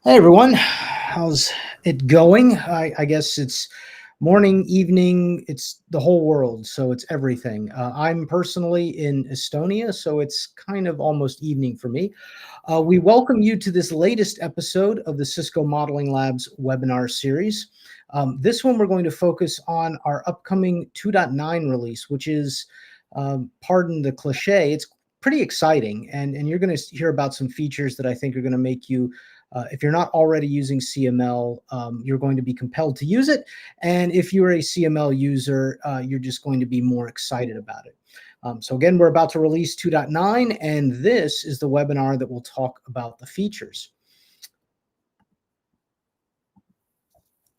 Hey everyone, how's it going? I guess it's morning, evening, it's the whole world, so it's everything. I'm personally in Estonia, so it's kind of almost evening for me. We welcome you to this latest episode of the Cisco Modeling Labs webinar series. This one, we're going to focus on our upcoming 2.9 release, which is, pardon the cliche, it's pretty exciting. And you're going to hear about some features that I think are going to make you if you're not already using CML, you're going to be compelled to use it. And if you're a CML user, you're just going to be more excited about it. So again, we're about to release 2.9, and this is the webinar that will talk about the features.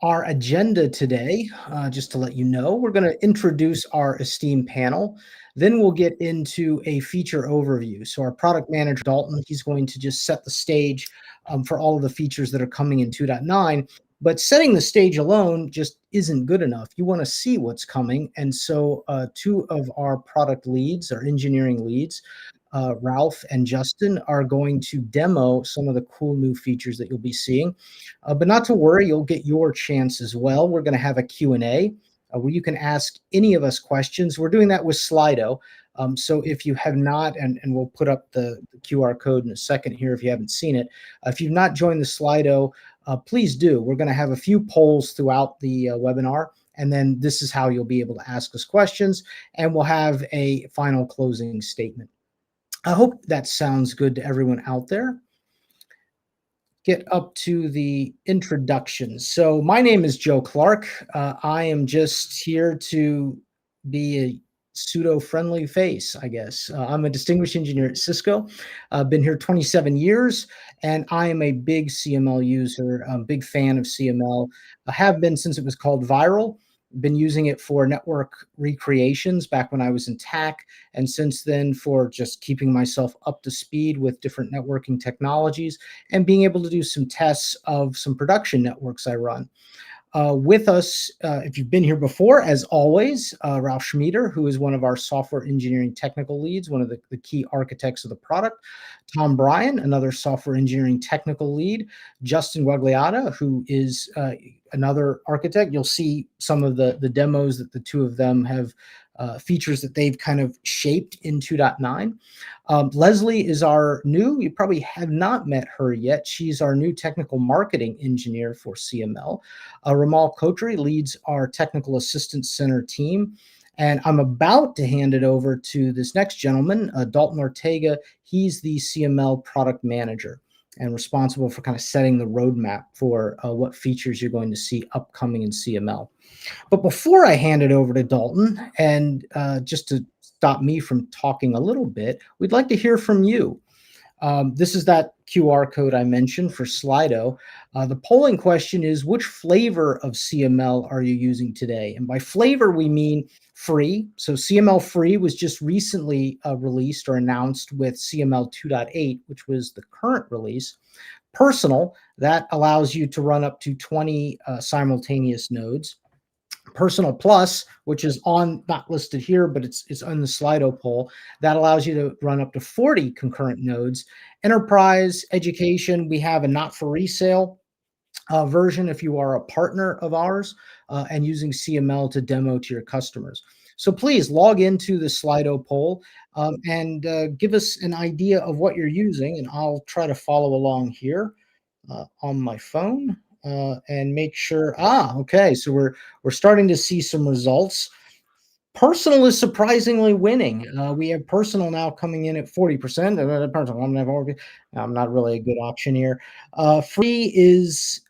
Our agenda today, just to let you know, we're going to introduce our esteemed panel. Then we'll get into a feature overview. So our product manager, Dalton, he's going to just set the stage for all of the features that are coming in 2.9. But setting the stage alone just isn't good enough. You want to see what's coming. And so two of our product leads, our engineering leads, Ralph and Justin, are going to demo some of the cool new features that you'll be seeing. But not to worry, you'll get your chance as well. We're going to have a Q&A where you can ask any of us questions. We're doing that with Slido. So if you have not, and we'll put up the QR code in a second here if you haven't seen it. If you've not joined the Slido, please do. We're going to have a few polls throughout the webinar. And then this is how you'll be able to ask us questions. And we'll have a final closing statement. I hope that sounds good to everyone out there. Get up to the introduction. So my name is Joe Clark. I am just here to be a pseudo-friendly face, I guess. I'm a distinguished engineer at Cisco. I've been here 27 years, and I am a big CML user, a big fan of CML. I have been since it was called Viral. Been using it for network recreations back when I was in TAC, and since then for just keeping myself up to speed with different networking technologies and being able to do some tests of some production networks I run. With us, if you've been here before, as always, Ralph Schmieder, who is one of our software engineering technical leads, one of the key architects of the product. Tom Bryan, another software engineering technical lead. Justin Guagliata, who is another architect. You'll see some of the demos that the two of them have, features that they've kind of shaped in 2.9. Leslie is our new, you probably have not met her yet. She's our new technical marketing engineer for CML. Ramal Kotri leads our technical assistance center team. And I'm about to hand it over to this next gentleman, Dalton Ortega. He's the CML product manager and responsible for kind of setting the roadmap for what features you're going to see upcoming in CML. But before I hand it over to Dalton, and just to stop me from talking a little bit, we'd like to hear from you. This is that QR code I mentioned for Slido. The polling question is, which flavor of CML are you using today? And by flavor, we mean free. So CML free was just recently released or announced with CML 2.8, which was the current release. Personal, that allows you to run up to 20 simultaneous nodes. Personal Plus, which is not listed here, but it's on the Slido poll, that allows you to run up to 40 concurrent nodes. Enterprise, education, we have a not for resale version if you are a partner of ours and using CML to demo to your customers. So please log into the Slido poll and give us an idea of what you're using, and I'll try to follow along here on my phone. And make sure, okay, so we're starting to see some results. Personal is surprisingly winning. We have personal now coming in at 40%. I'm not really a good auctioneer. Free is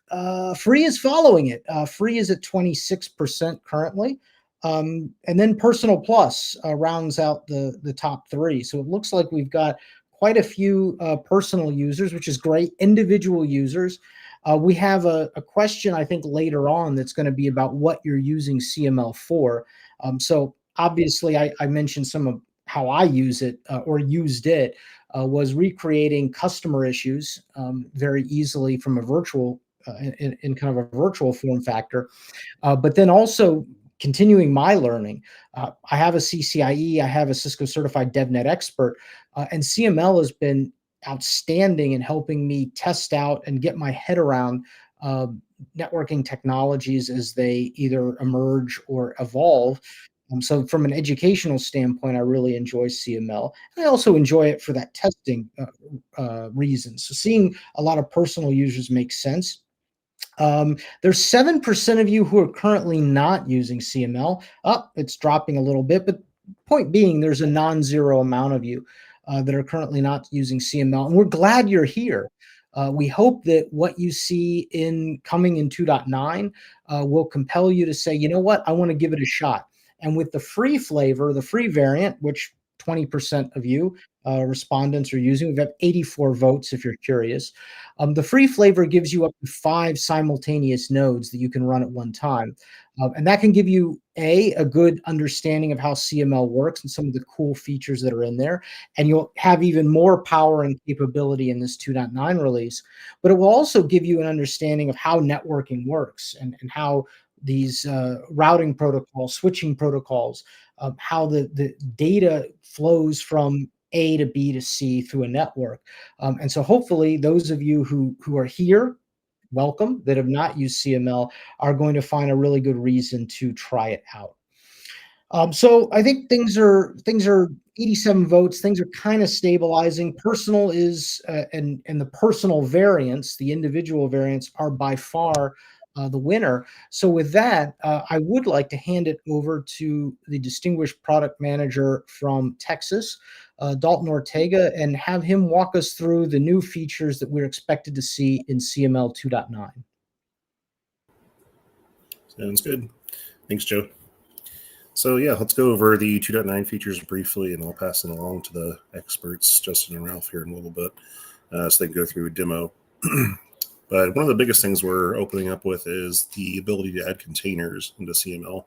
following it. Free is at 26% currently. And then Personal Plus rounds out the top three. So it looks like we've got quite a few personal users, which is great, individual users. We have a question, I think, later on that's going to be about what you're using CML for. So obviously, I mentioned some of how I use it or used it was recreating customer issues very easily from a virtual, in kind of a virtual form factor, but then also continuing my learning. I have a CCIE, I have a Cisco Certified DevNet Expert, and CML has been outstanding in helping me test out and get my head around uh, networking technologies as they either emerge or evolve. So, from an educational standpoint, I really enjoy CML. And I also enjoy it for that testing reason. So, seeing a lot of personal users makes sense. There's 7% of you who are currently not using CML. Up, it's dropping a little bit, but point being, there's a non-zero amount of you that are currently not using CML, and we're glad you're here. We hope that what you see in coming in 2.9 will compel you to say, you know what, I want to give it a shot. And with the free flavor, the free variant, which 20% of you respondents are using, we've got 84 votes if you're curious. The free flavor gives you up to 5 simultaneous nodes that you can run at one time. And that can give you a good understanding of how CML works and some of the cool features that are in there. And you'll have even more power and capability in this 2.9 release. But it will also give you an understanding of how networking works and how these routing protocols, switching protocols, how the data flows from A to B to C through a network. And so hopefully those of you who are here, welcome, that have not used CML are going to find a really good reason to try it out. So I think things are 87 votes. Things are kind of stabilizing. Personal is and the personal variants, the individual variants, are by far the winner. So with that, I would like to hand it over to the distinguished product manager from Texas, Dalton Ortega, and have him walk us through the new features that we're expected to see in CML 2.9. Sounds good. Thanks, Joe. So yeah, let's go over the 2.9 features briefly, and I'll pass it along to the experts, Justin and Ralph, here in a little bit, so they can go through a demo. But one of the biggest things we're opening up with is the ability to add containers into CML.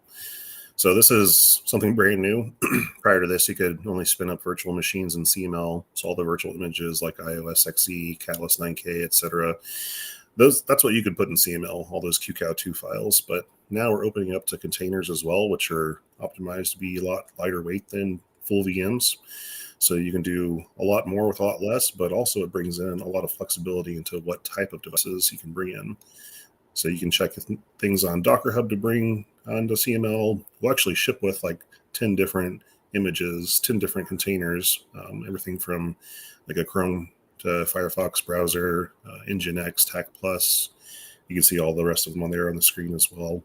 So this is something brand new. Prior to this, you could only spin up virtual machines in CML, so all the virtual images like iOS XE, Catalyst 9K, etc. That's what you could put in CML, all those QCOW2 files. But now we're opening up to containers as well, which are optimized to be a lot lighter weight than full VMs. So you can do a lot more with a lot less, but also it brings in a lot of flexibility into what type of devices you can bring in. So you can check things on Docker Hub to bring onto CML. We'll actually ship with like 10 different images, 10 different containers, everything from like a Chrome to Firefox browser, Nginx, TAC Plus. You can see all the rest of them on there on the screen as well.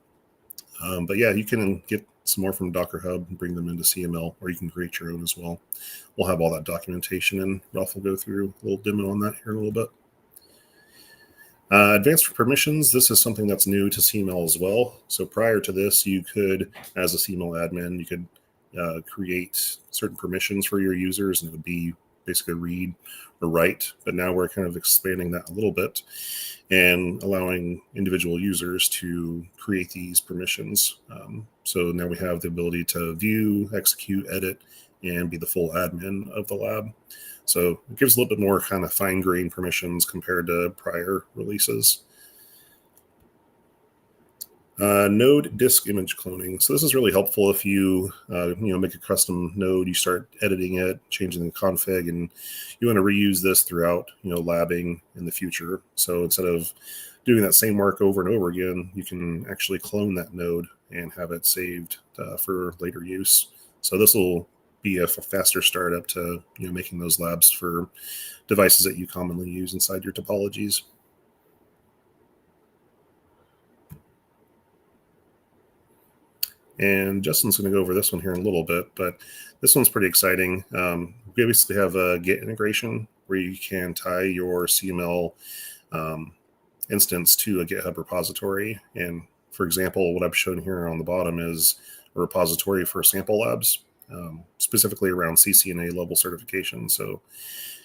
But yeah, you can get some more from Docker Hub and bring them into CML, or you can create your own as well. We'll have all that documentation, and Ralph will go through a little demo on that here in a little bit. Advanced permissions, this is something that's new to CML as well. So prior to this, you could, as a CML admin, you could create certain permissions for your users, and it would be basically read or write. But now we're kind of expanding that a little bit and allowing individual users to create these permissions. So now we have the ability to view, execute, edit, and be the full admin of the lab. So it gives a little bit more kind of fine-grained permissions compared to prior releases. Node disk image cloning. So this is really helpful if you make a custom node, you start editing it, changing the config, and you want to reuse this throughout labbing in the future. So instead of doing that same work over and over again, you can actually clone that node and have it saved for later use. So this will be a faster startup to making those labs for devices that you commonly use inside your topologies. And Justin's going to go over this one here in a little bit, but this one's pretty exciting. We basically have a Git integration where you can tie your CML instance to a GitHub repository. And for example, what I've shown here on the bottom is a repository for sample labs, specifically around CCNA level certification. So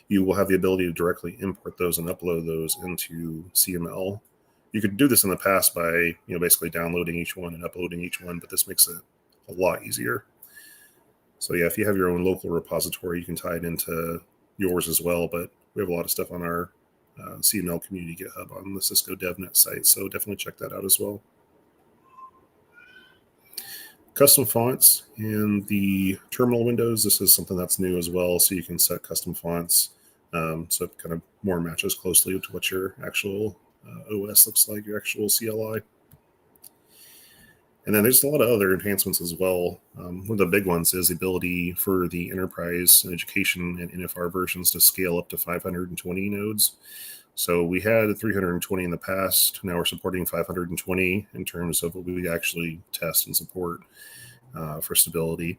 you will have the ability to directly import those and upload those into CML. You could do this in the past by basically downloading each one and uploading each one, but this makes it a lot easier. So yeah, if you have your own local repository, you can tie it into yours as well. But we have a lot of stuff on our CML community GitHub on the Cisco DevNet site, so definitely check that out as well. Custom fonts in the terminal windows. This is something that's new as well, so you can set custom fonts So it kind of more matches closely to what your actual OS looks like, your actual CLI. And then there's a lot of other enhancements as well. One of the big ones is the ability for the enterprise and education and NFR versions to scale up to 520 nodes. So we had 320 in the past. Now we're supporting 520 in terms of what we actually test and support for stability.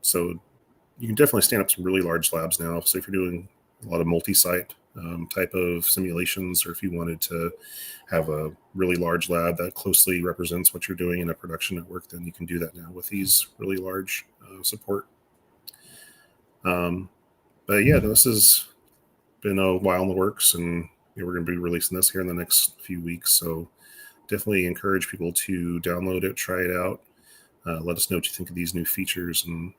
So you can definitely stand up some really large labs now. So if you're doing a lot of multi-site type of simulations, or if you wanted to have a really large lab that closely represents what you're doing in a production network, then you can do that now with these really large support. But yeah, this has been a while in the works, and we're going to be releasing this here in the next few weeks. So definitely encourage people to download it, try it out. Let us know what you think of these new features. And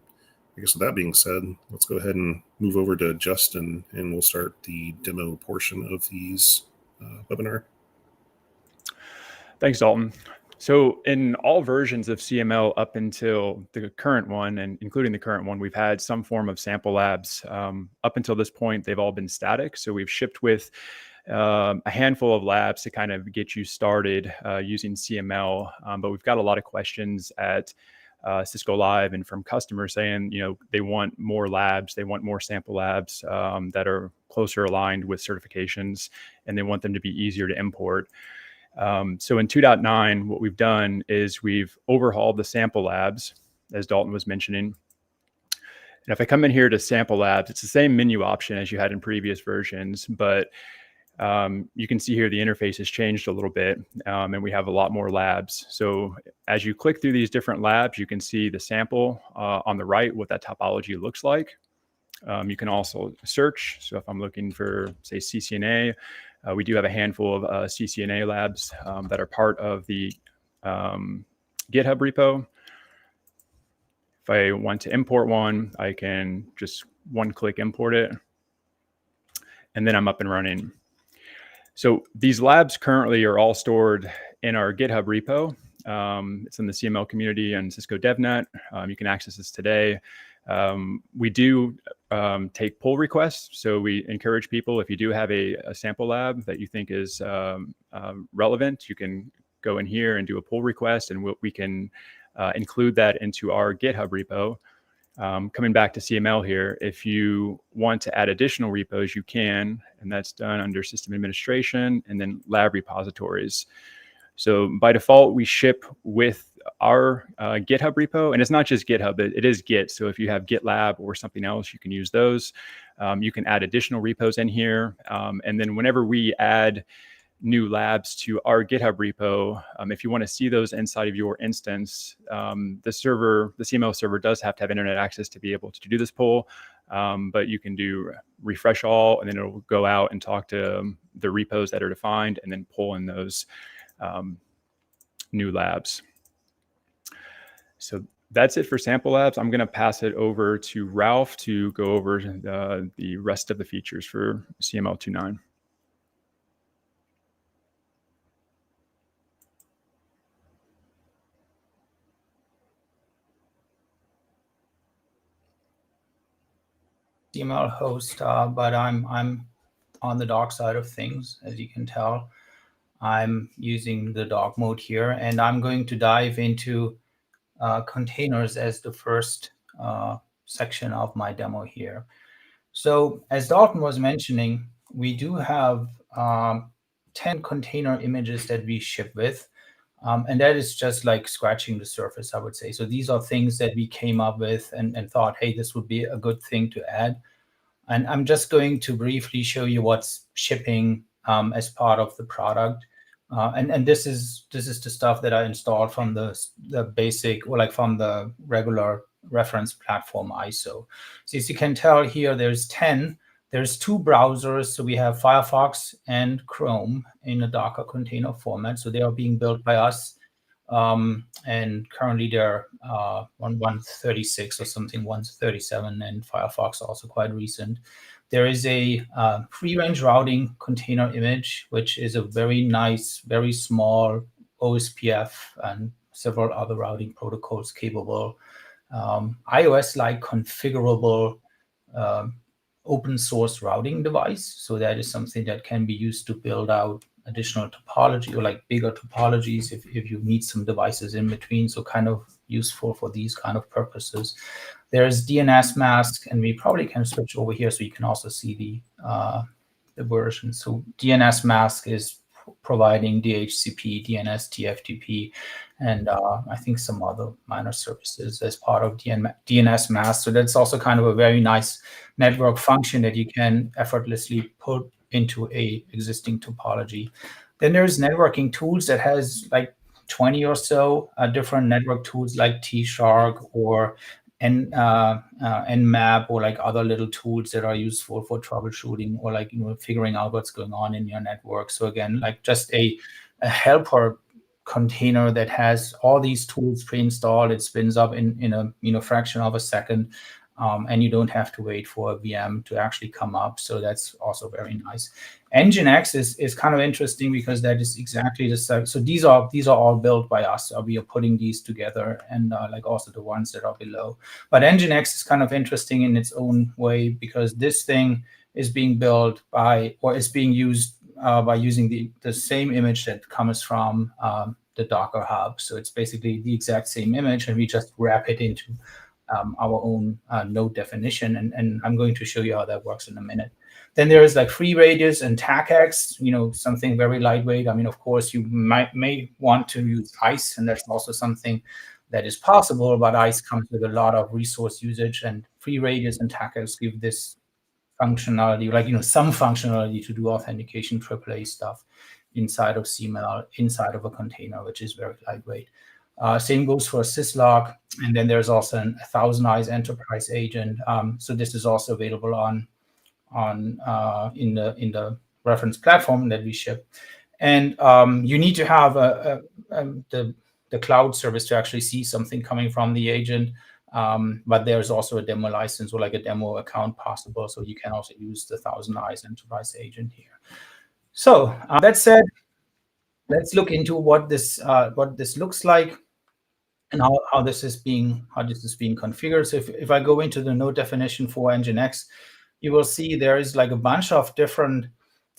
I guess with that being said, let's go ahead and move over to Justin, and we'll start the demo portion of these webinar. Thanks, Dalton. So in all versions of CML up until the current one, and including the current one, we've had some form of sample labs. Up until this point, they've all been static. So we've shipped with a handful of labs to kind of get you started using CML. But we've got a lot of questions at Cisco Live and from customers saying, they want more labs, they want more sample labs that are closer aligned with certifications, and they want them to be easier to import. So in 2.9, what we've done is we've overhauled the sample labs, as Dalton was mentioning. And if I come in here to sample labs, it's the same menu option as you had in previous versions, but you can see here the interface has changed a little bit, and we have a lot more labs. So as you click through these different labs, you can see the sample on the right, what that topology looks like. You can also search. So if I'm looking for, say, CCNA, we do have a handful of CCNA labs that are part of the GitHub repo. If I want to import one, I can just one-click import it, and then I'm up and running. So these labs currently are all stored in our GitHub repo. It's in the CML community and Cisco DevNet. You can access this today. We do take pull requests. So we encourage people, if you do have a sample lab that you think is relevant, you can go in here and do a pull request, and we can include that into our GitHub repo. Coming back to CML here, if you want to add additional repos, you can, and that's done under system administration and then lab repositories. So by default, we ship with our GitHub repo, and it's not just GitHub, it is Git. So if you have GitLab or something else, you can use those. You can add additional repos in here. And then whenever we add new labs to our GitHub repo, if you want to see those inside of your instance, the CML server does have to have internet access to be able to do this pull. But you can do refresh all, and then it'll go out and talk to the repos that are defined and then pull in those new labs. So that's it for sample labs. I'm going to pass it over to Ralph to go over the rest of the features for CML 2.9. CML host, but I'm on the dock side of things, as you can tell. I'm using the dock mode here, and I'm going to dive into containers as the first section of my demo here. So as Dalton was mentioning, we do have 10 container images that we ship with. And that is just like scratching the surface, I would say. So these are things that we came up with and thought, hey, this would be a good thing to add. And I'm just going to briefly show you what's shipping as part of the product. And this is the stuff that I installed from the basic, or like from the regular reference platform ISO. So as you can tell here, there's 10. There's two browsers. So we have Firefox and Chrome in a Docker container format. So they are being built by us. And currently they're on 136 or something, 137, and Firefox also quite recent. There is a free-range routing container image, which is a very nice, very small OSPF and several other routing protocols capable, iOS-like configurable open source routing device. So that is something that can be used to build out additional topology or like bigger topologies if you need some devices in between. So kind of useful for these kind of purposes. There's DNS mask, and we probably can switch over here so you can also see the version. So DNS mask is providing DHCP, DNS, TFTP, and I think some other minor services as part of DNS mask. So that's also kind of a very nice network function that you can effortlessly put into a existing topology. Then there's networking tools that has like 20 or so different network tools like T-Shark or Nmap or like other little tools that are useful for troubleshooting or like figuring out what's going on in your network. So again, like just a helper container that has all these tools pre-installed. It spins up in a fraction of a second, and you don't have to wait for a VM to actually come up. So that's also very nice. Nginx is kind of interesting because that is exactly the same. So these are all built by us. We are putting these together, and like also the ones that are below. But Nginx is kind of interesting in its own way because this thing is being built by, or is being used by using the same image that comes from the Docker Hub. So it's basically the exact same image, and we just wrap it into our own node definition. And I'm going to show you how that works in a minute. Then there is like FreeRadius and TACACS, something very lightweight. I mean, of course, you may want to use ICE, and that's also something that is possible, but ICE comes with a lot of resource usage, and FreeRadius and TACACS give this functionality, like, some functionality to do authentication AAA stuff inside of CML, inside of a container, which is very lightweight. Same goes for Syslog, and then there's also a ThousandEyes enterprise agent. So this is also available in the reference platform that we ship. And you need to have the cloud service to actually see something coming from the agent. But there's also a demo license or like a demo account possible. So you can also use the ThousandEyes enterprise agent here. So that said, let's look into what this looks like and how this is being configured. So if I go into the node definition for Nginx, you will see there is like a bunch of different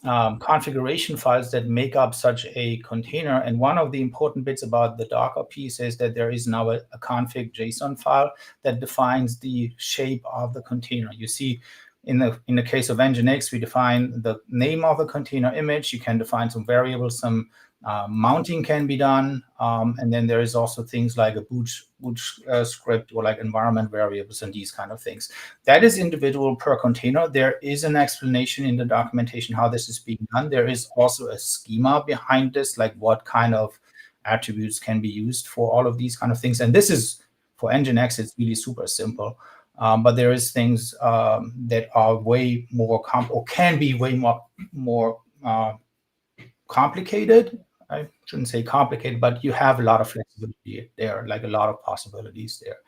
configuration files that make up such a container. And one of the important bits about the Docker piece is that there is now a config JSON file that defines the shape of the container. You see, in the case of Nginx, we define the name of the container image. You can define some variables, some mounting can be done, and then there is also things like a boot script or like environment variables and these kind of things. That is individual per container. There is an explanation in the documentation how this is being done. There is also a schema behind this, like what kind of attributes can be used for all of these kind of things. And this is, for Nginx, it's really super simple. But there is things that are way more can be way more complicated. I shouldn't say complicated, but you have a lot of flexibility there, like a lot of possibilities there.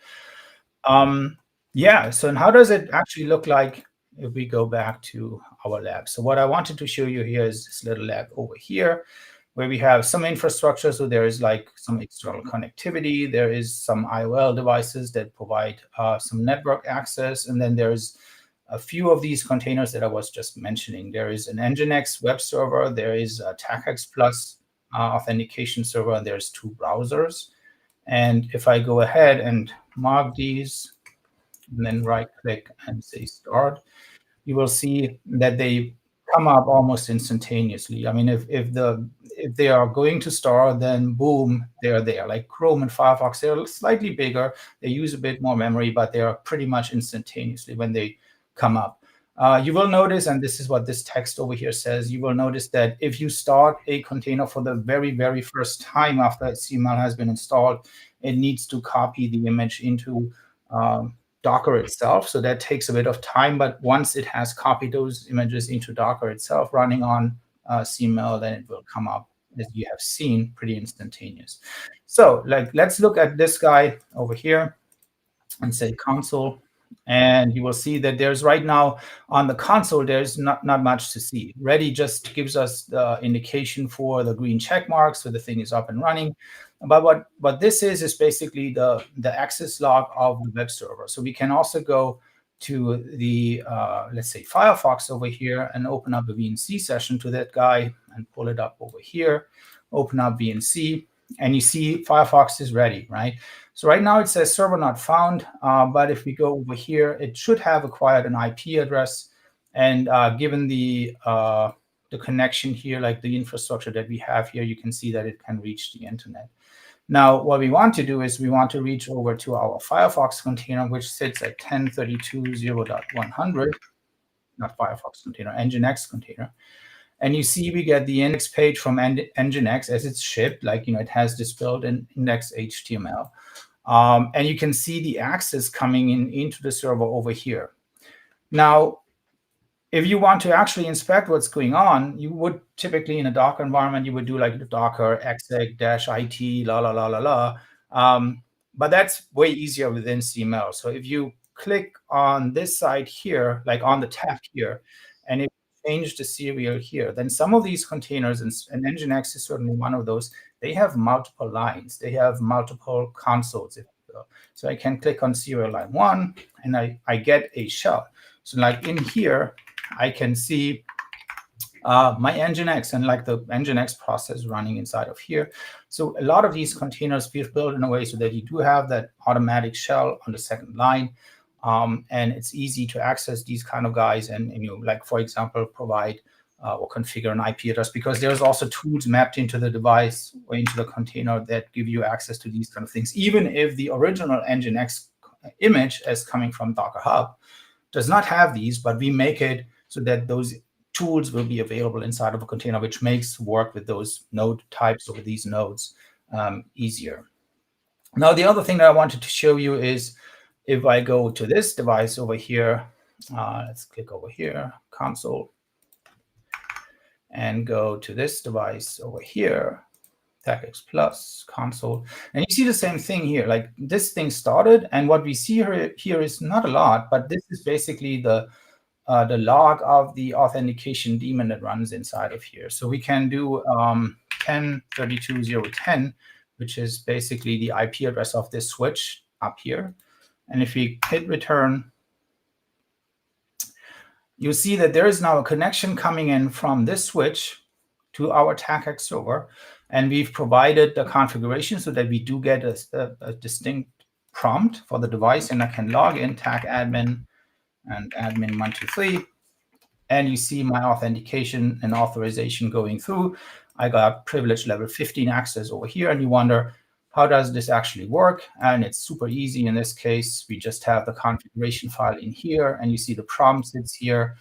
Yeah, so and how does it actually look like if we go back to our lab? So what I wanted to show you here is this little lab over here, where we have some infrastructure. So there is like some external connectivity. There is some IOL devices that provide some network access. And then there's a few of these containers that I was just mentioning. There is an Nginx web server. There is a TACACS Plus authentication server, and there's 2 browsers. And if I go ahead and mark these, and then right-click and say Start, you will see that they come up almost instantaneously. I mean, if they are going to start, then boom, they're there. Like Chrome and Firefox, they're slightly bigger. They use a bit more memory, but they are pretty much instantaneously when they come up. You will notice, and this is what this text over here says, you will notice that if you start a container for the very, very first time after CML has been installed, it needs to copy the image into Docker itself. So that takes a bit of time. But once it has copied those images into Docker itself running on CML, then it will come up, as you have seen, pretty instantaneous. So let's look at this guy over here and say console. And you will see that there's right now on the console, there's not much to see. Ready just gives us the indication for the green check mark, so the thing is up and running. But what this is basically the access log of the web server. So we can also go the, let's say, Firefox over here and open up a VNC session to that guy and pull it up over here, open up VNC, and you see Firefox is ready, right? So right now it says server not found, but if we go over here, it should have acquired an IP address. And given the connection here, like the infrastructure that we have here, you can see that it can reach the internet. Now, what we want to do is we want to reach over to our Firefox container, which sits at 10.32.0.100, not Firefox container, Nginx container. And you see we get the index page from Nginx as it's shipped, like, it has this built-in index HTML. And you can see the access coming into the server over here. Now, if you want to actually inspect what's going on, you would typically in a Docker environment, you would do like the Docker exec -it la la la la la. But that's way easier within CML. So if you click on this side here, like on the tab here, and if you change the serial here, then some of these containers, and Nginx is certainly one of those, they have multiple lines. They have multiple consoles, if you will. So I can click on serial line 1, and I get a shell. So like in here, I can see my Nginx and like the Nginx process running inside of here. So a lot of these containers we've built in a way so that you do have that automatic shell on the second line. And it's easy to access these kind of guys and like, for example, provide or configure an IP address, because there's also tools mapped into the device or into the container that give you access to these kind of things. Even if the original Nginx image as coming from Docker Hub does not have these, but we make it so that those tools will be available inside of a container, which makes work with those node types or with these nodes easier. Now, the other thing that I wanted to show you is if I go to this device over here, let's click over here, console, and go to this device over here, TACACS Plus, console, and you see the same thing here. Like this thing started, and what we see here is not a lot, but this is basically the log of the authentication daemon that runs inside of here. So we can do 10.32.0.10, which is basically the IP address of this switch up here. And if we hit return, you'll see that there is now a connection coming in from this switch to our TACACS server. And we've provided the configuration so that we do get a distinct prompt for the device. And I can log in TACadmin and admin123. And you see my authentication and authorization going through. I got privilege level 15 access over here. And you wonder, how does this actually work? And it's super easy. In this case, we just have the configuration file in here, and you see the prompt sits here.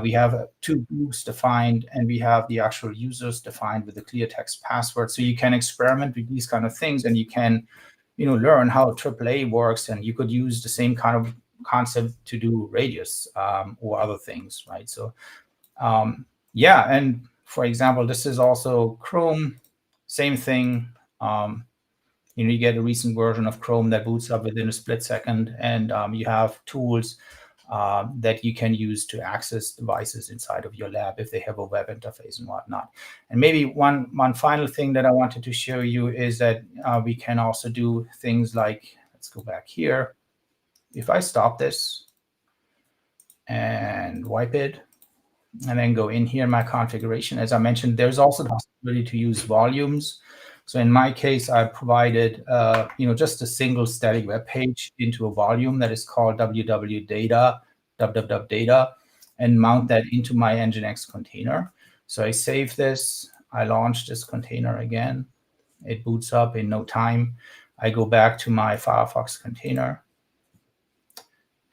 We have 2 groups defined, and we have the actual users defined with the clear text password. So you can experiment with these kind of things, and you can, learn how AAA works. And you could use the same kind of concept to do radius or other things, right? So, yeah. And for example, this is also Chrome, same thing. You get a recent version of Chrome that boots up within a split second, and you have tools that you can use to access devices inside of your lab if they have a web interface and whatnot. And maybe one final thing that I wanted to show you is that we can also do things like, let's go back here. If I stop this and wipe it, and then go in here, my configuration, as I mentioned, there's also the possibility to use volumes. So in my case, I provided, just a single static web page into a volume that is called www.data, and mount that into my Nginx container. So I save this. I launch this container again. It boots up in no time. I go back to my Firefox container,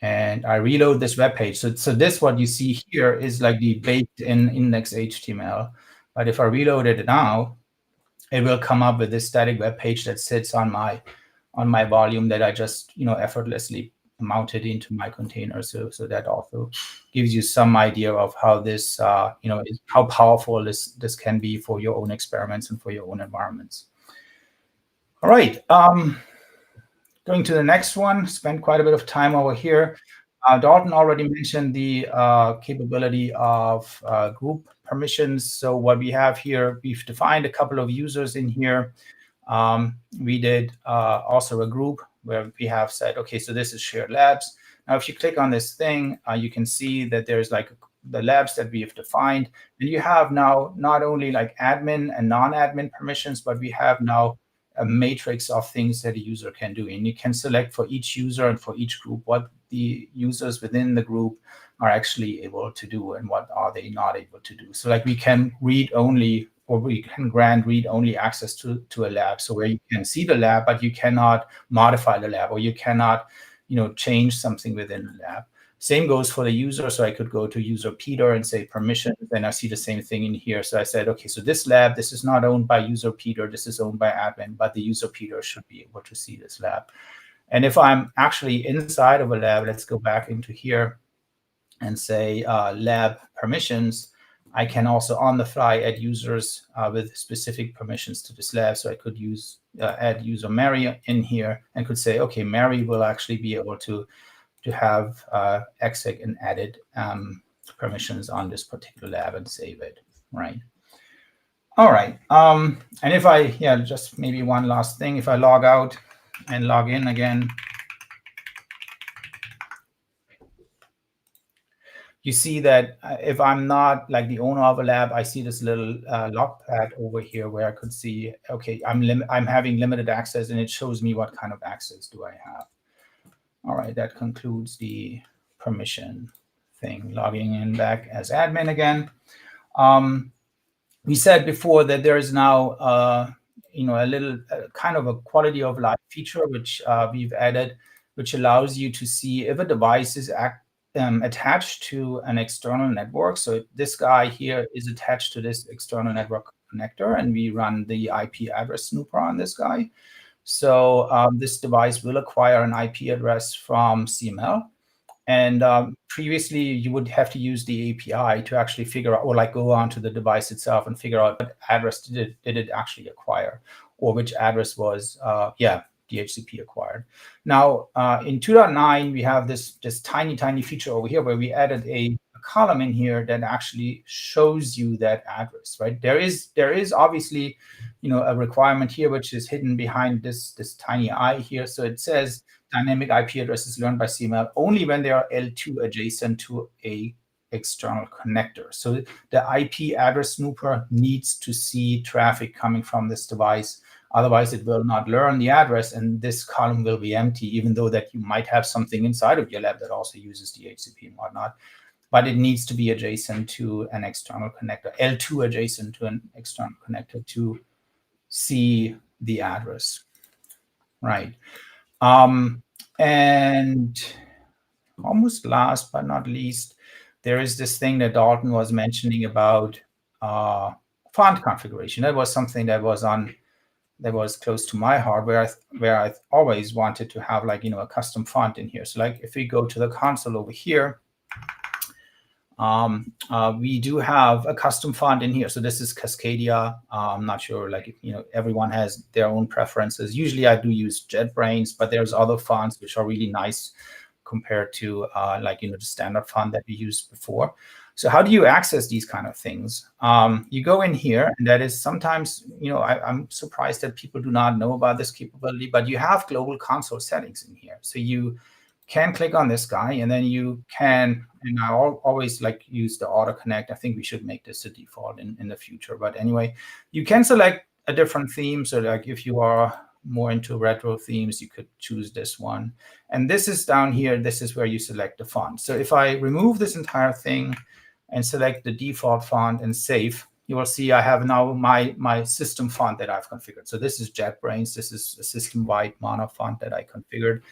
and I reload this web page. So this, what you see here, is like the baked-in index HTML. But if I reload it now, it will come up with this static web page that sits on my volume that I just effortlessly mounted into my container. So that also gives you some idea of how this how powerful this can be for your own experiments and for your own environments. All right, going to the next one. Spent quite a bit of time over here. Dalton already mentioned the capability of group permissions. So what we have here, we've defined a couple of users in here. We did also a group where we have said, okay, so this is shared labs. Now, if you click on this thing, you can see that there's like the labs that we have defined. And you have now not only like admin and non-admin permissions, but we have now a matrix of things that a user can do. And you can select for each user and for each group what the users within the group are actually able to do and what are they not able to do. So like we can read only, or we can grant read-only access to a lab. So where you can see the lab, but you cannot modify the lab, or you cannot, change something within the lab. Same goes for the user. So I could go to user Peter and say permission, and I see the same thing in here. So I said, okay, so this lab, this is not owned by user Peter, this is owned by admin, but the user Peter should be able to see this lab. And if I'm actually inside of a lab, let's go back into here and say lab permissions, I can also on the fly add users with specific permissions to this lab. So I could use add user Mary in here and could say, okay, Mary will actually be able to have Exec and added permissions on this particular lab and save it, right? All right. And if I, just maybe one last thing, if I log out and log in again, you see that if I'm not like the owner of a lab, I see this little log pad over here where I could see, okay, I'm having limited access, and it shows me what kind of access do I have. All right, that concludes the permission thing. Logging in back as admin again. We said before that there is now, a little kind of a quality of life feature which we've added, which allows you to see if a device is attached to an external network. So this guy here is attached to this external network connector, and we run the IP address snooper on this guy. So this device will acquire an IP address from CML. And previously, you would have to use the API to actually figure out, or like go onto the device itself and figure out what address did it actually acquire, or which address was, DHCP acquired. Now, in 2.9, we have this tiny feature over here where we added a column in here that actually shows you that address, right? There is obviously, a requirement here which is hidden behind this tiny I here. So it says dynamic IP addresses learned by CML only when they are L2 adjacent to a external connector. So the IP address snooper needs to see traffic coming from this device. Otherwise, it will not learn the address, and this column will be empty, even though that you might have something inside of your lab that also uses DHCP and whatnot. But it needs to be adjacent to an external connector, L2 adjacent to an external connector to see the address, right? And almost last but not least, there is this thing that Dalton was mentioning about font configuration. That was something that was close to my heart, where I always wanted to have like, a custom font in here. So like if we go to the console over here, we do have a custom font in here. So this is Cascadia. I'm not sure, like, everyone has their own preferences. Usually I do use JetBrains, but there's other fonts which are really nice compared to the standard font that we used before. So how do you access these kind of things? You go in here, and that is sometimes, I'm surprised that people do not know about this capability, but you have global console settings in here. So you can click on this guy, and then you can, and I always like use the auto connect. I think we should make this a default in the future. But anyway, you can select a different theme. So like if you are more into retro themes, you could choose this one. And this is down here. This is where you select the font. So if I remove this entire thing and select the default font and save, you will see I have now my system font that I've configured. So this is JetBrains. This is a system-wide mono font that I configured.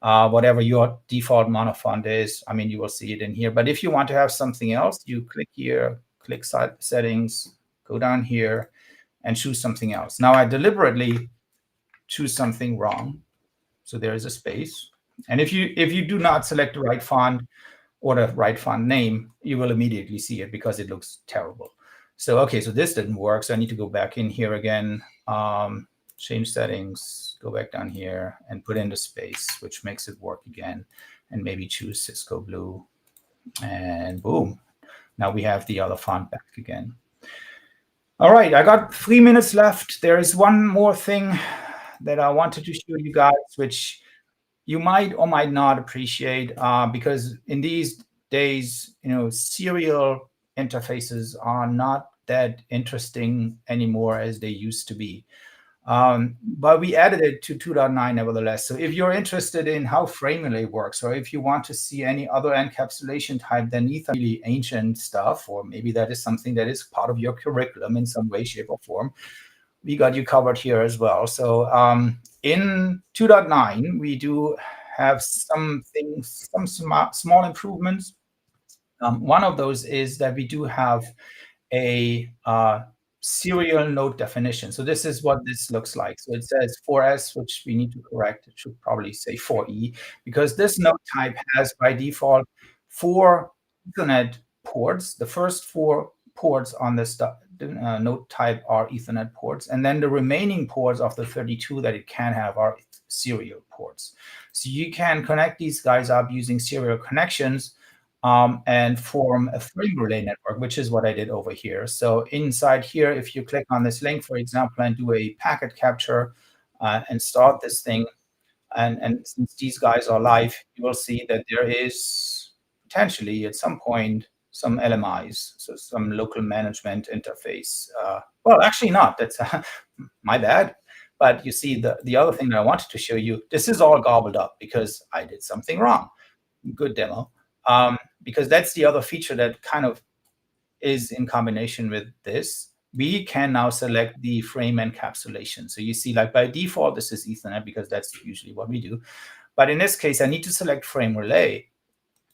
Whatever your default mono font is, you will see it in here. But if you want to have something else, you click here, click settings, go down here, and choose something else. Now I deliberately choose something wrong. So there is a space. And if you do not select the right font or the right font name, you will immediately see it because it looks terrible. So, okay, so this didn't work. So I need to go back in here again, change settings, go back down here and put in the space, which makes it work again. And maybe choose Cisco Blue. And boom, now we have the other font back again. All right, I got 3 minutes left. There is one more thing that I wanted to show you guys, which you might or might not appreciate, because in these days, serial interfaces are not that interesting anymore as they used to be. But we added it to 2.9 nevertheless. So if you're interested in how frame relay works, or if you want to see any other encapsulation type than Ethernet, really ancient stuff, or maybe that is something that is part of your curriculum in some way, shape, or form, we got you covered here as well. So in 2.9, we do have some things, some small improvements. One of those is that we do have a serial node definition. So this is what this looks like. So it says 4S, which we need to correct. It should probably say 4E, because this node type has by default 4 Ethernet ports. The first 4 ports on this node type are Ethernet ports, and then the remaining ports of the 32 that it can have are serial ports. So you can connect these guys up using serial connections, and form a frame relay network, which is what I did over here. So inside here, if you click on this link, for example, and do a packet capture and start this thing, and since these guys are live, you will see that there is potentially at some point some LMIs, so some local management interface. Well, actually not. That's my bad. But you see, the other thing that I wanted to show you, this is all gobbled up because I did something wrong. Good demo. Because that's the other feature that kind of is in combination with this. We can now select the frame encapsulation. So you see, like by default, this is Ethernet because that's usually what we do. But in this case, I need to select frame relay,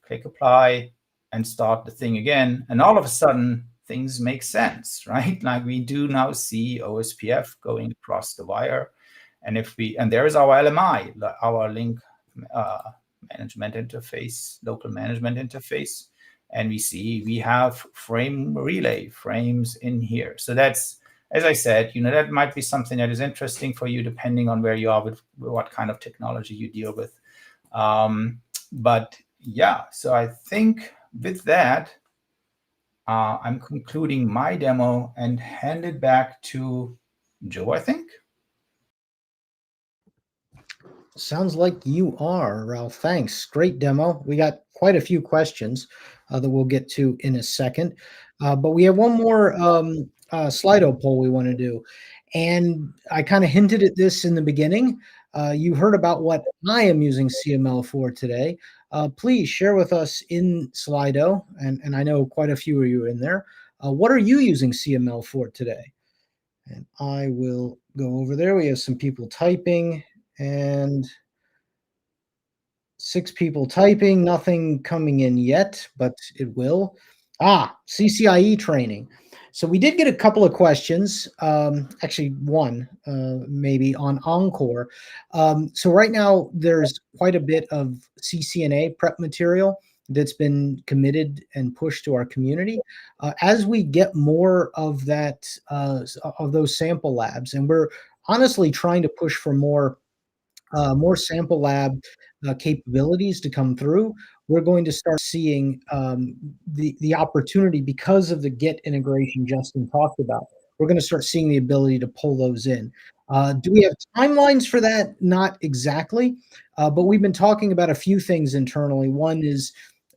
click apply, and start the thing again. And all of a sudden, things make sense, right? Like we do now see OSPF going across the wire. And there is our LMI, our link management interface, local management interface, and we see we have frame relay frames in here. So that's, as I said, that might be something that is interesting for you depending on where you are with what kind of technology you deal with. But yeah, so I think with that, I'm concluding my demo and hand it back to Joe, I think. Sounds like you are, Ralph. Thanks. Great demo. We got quite a few questions that we'll get to in a second. But we have one more Slido poll we want to do. And I kind of hinted at this in the beginning. You heard about what I am using CML for today. Please share with us in Slido, and I know quite a few of you are in there. What are you using CML for today? And I will go over there. We have some people typing. And 6 people typing, nothing coming in yet, but it will. CCIE training. So we did get a couple of questions, actually one maybe on Encore. So right now there's quite a bit of CCNA prep material that's been committed and pushed to our community. As we get more of that, of those sample labs, and we're honestly trying to push for more sample lab capabilities to come through, we're going to start seeing the opportunity because of the Git integration Justin talked about. We're going to start seeing the ability to pull those in. Do we have timelines for that? Not exactly, but we've been talking about a few things internally. One is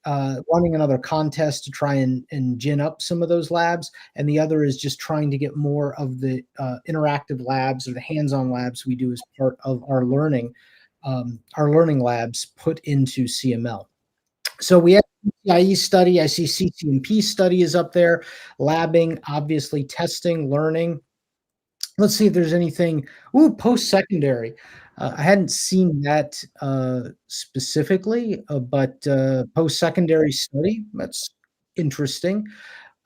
running another contest to try and gin up some of those labs. And the other is just trying to get more of the interactive labs or the hands-on labs we do as part of our learning labs put into CML. So we have CCIE study. I see CCNP study is up there, labbing, obviously testing, learning. Let's see if there's anything. Post-secondary. I hadn't seen that specifically, but post-secondary study, that's interesting.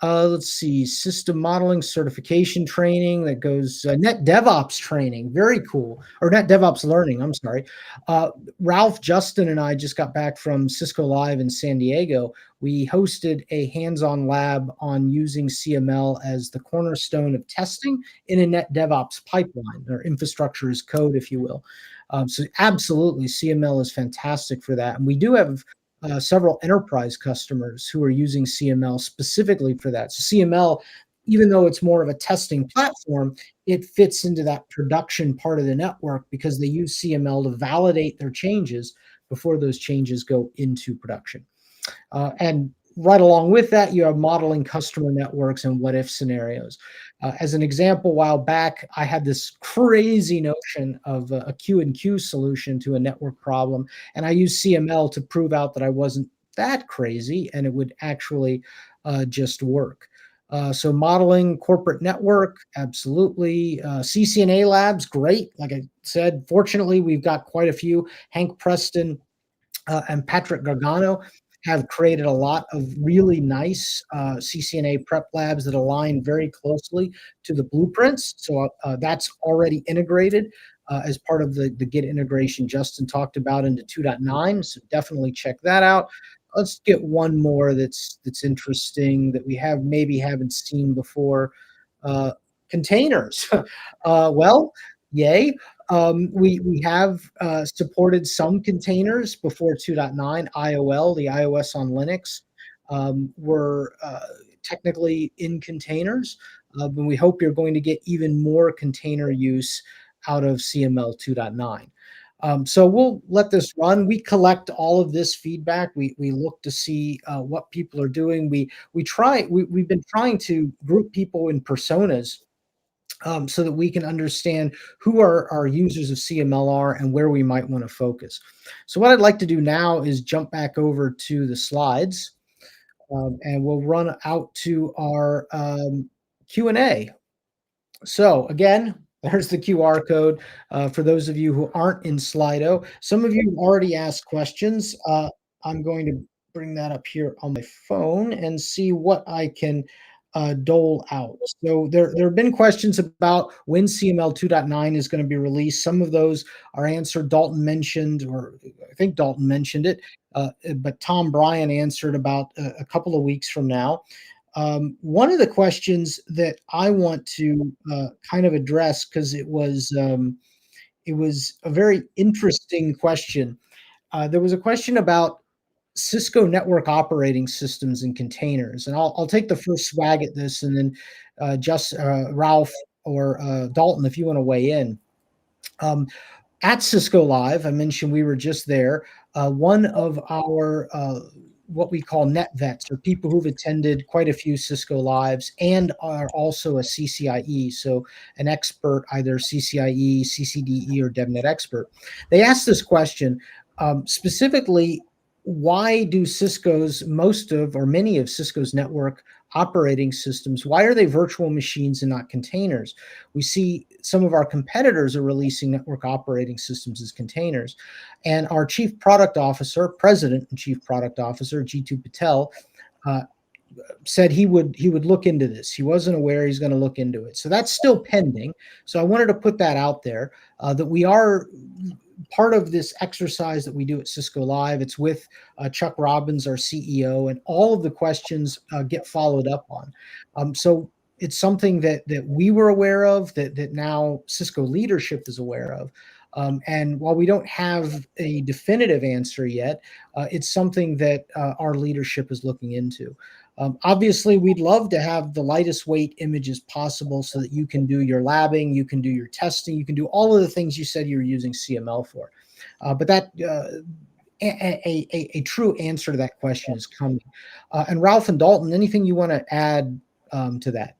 Let's see, system modeling certification training that goes, net DevOps training, very cool, or net DevOps learning, I'm sorry. Ralph, Justin, and I just got back from Cisco Live in San Diego. We hosted a hands-on lab on using CML as the cornerstone of testing in a net DevOps pipeline, or infrastructure as code, if you will. So absolutely, CML is fantastic for that. And we do have several enterprise customers who are using CML specifically for that. So CML, even though it's more of a testing platform, it fits into that production part of the network because they use CML to validate their changes before those changes go into production. And right along with that, you have modeling customer networks and what if scenarios. As an example, a while back, I had this crazy notion of a Q&Q solution to a network problem, and I used CML to prove out that I wasn't that crazy and it would actually just work. So modeling corporate network, absolutely. CCNA labs, great. Like I said, fortunately, we've got quite a few. Hank Preston and Patrick Gargano have created a lot of really nice CCNA prep labs that align very closely to the blueprints. So that's already integrated as part of the Git integration Justin talked about into 2.9. So definitely check that out. Let's get one more that's interesting that we maybe haven't seen before. Containers. Well, yay. We have supported some containers before 2.9. IOL, the iOS on Linux, were technically in containers. And we hope you're going to get even more container use out of CML 2.9. So we'll let this run. We collect all of this feedback. We look to see what people are doing. We've been trying to group people in personas so that we can understand who our users of CML are and where we might want to focus. So what I'd like to do now is jump back over to the slides, and we'll run out to our Q&A. So again, there's the QR code for those of you who aren't in Slido. Some of you have already asked questions. I'm going to bring that up here on my phone and see what I can dole out. So there have been questions about when CML 2.9 is going to be released. Some of those are answered. Dalton mentioned, or I think Dalton mentioned it, but Tom Bryan answered about a couple of weeks from now. One of the questions that I want to kind of address, because it was a very interesting question. There was a question about Cisco network operating systems and containers, and I'll take the first swag at this, and then Ralph or Dalton, if you want to weigh in. At Cisco Live, I mentioned we were just there. One of our what we call net vets, or people who've attended quite a few Cisco Lives and are also a CCIE, so an expert, either CCIE, CCDE, or DevNet expert. They asked this question specifically: why do many of Cisco's network operating systems, why are they virtual machines and not containers? We see some of our competitors are releasing network operating systems as containers. And our chief product officer, president and chief product officer, Jitu Patel, said he would look into this. He wasn't aware. He's going to look into it. So that's still pending. So I wanted to put that out there, that we are part of this exercise that we do at Cisco Live. It's with Chuck Robbins, our CEO, and all of the questions get followed up on. So it's something that we were aware of, that now Cisco leadership is aware of. And while we don't have a definitive answer yet, it's something that our leadership is looking into. Obviously, we'd love to have the lightest weight images possible so that you can do your labbing, you can do your testing, you can do all of the things you said you were using CML for. But that a true answer to that question is coming. And Ralph and Dalton, anything you want to add to that?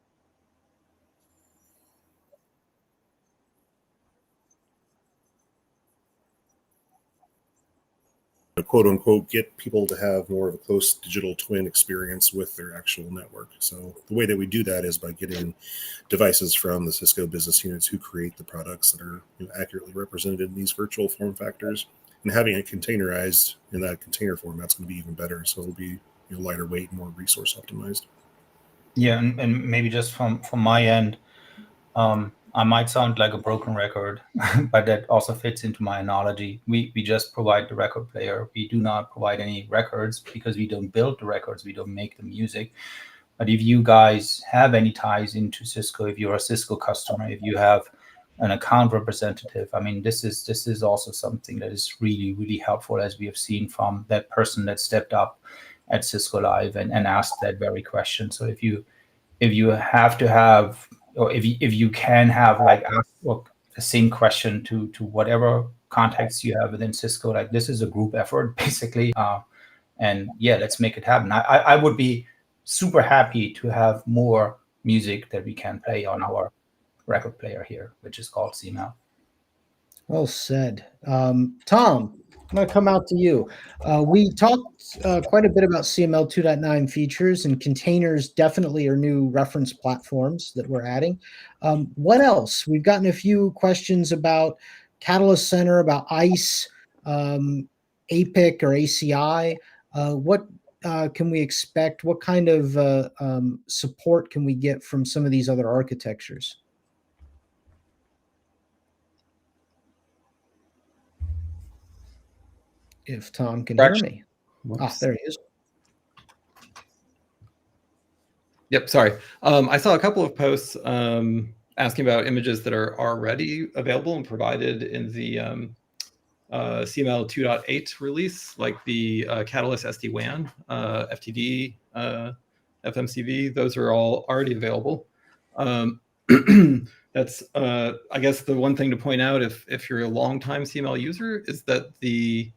Quote unquote, get people to have more of a close digital twin experience with their actual network. So the way that we do that is by getting devices from the Cisco business units who create the products that are accurately represented in these virtual form factors, and having it containerized in that container format. That's going to be even better. So it'll be lighter weight, more resource optimized. Yeah, and maybe just from my end, I might sound like a broken record, but that also fits into my analogy. We just provide the record player. We do not provide any records because we don't build the records. We don't make the music. But if you guys have any ties into Cisco, if you're a Cisco customer, if you have an account representative, I mean, this is also something that is really, really helpful, as we have seen from that person that stepped up at Cisco Live and asked that very question. So if you have to have, or if you can have, like, ask the same question to whatever contacts you have within Cisco. Like, this is a group effort, basically. And yeah, let's make it happen. I would be super happy to have more music that we can play on our record player here, which is called CML. Well said. Tom, I'm going to come out to you. We talked quite a bit about CML 2.9 features, and containers definitely are new reference platforms that we're adding. What else? We've gotten a few questions about Catalyst Center, about ICE, APIC or ACI. What can we expect? What kind of support can we get from some of these other architectures? If Tom can hear me. There he is. Yep, sorry. I saw a couple of posts asking about images that are already available and provided in the CML 2.8 release, like the Catalyst SD-WAN, FTD, FMCV. Those are all already available. That's, I guess, the one thing to point out if you're a longtime CML user is that the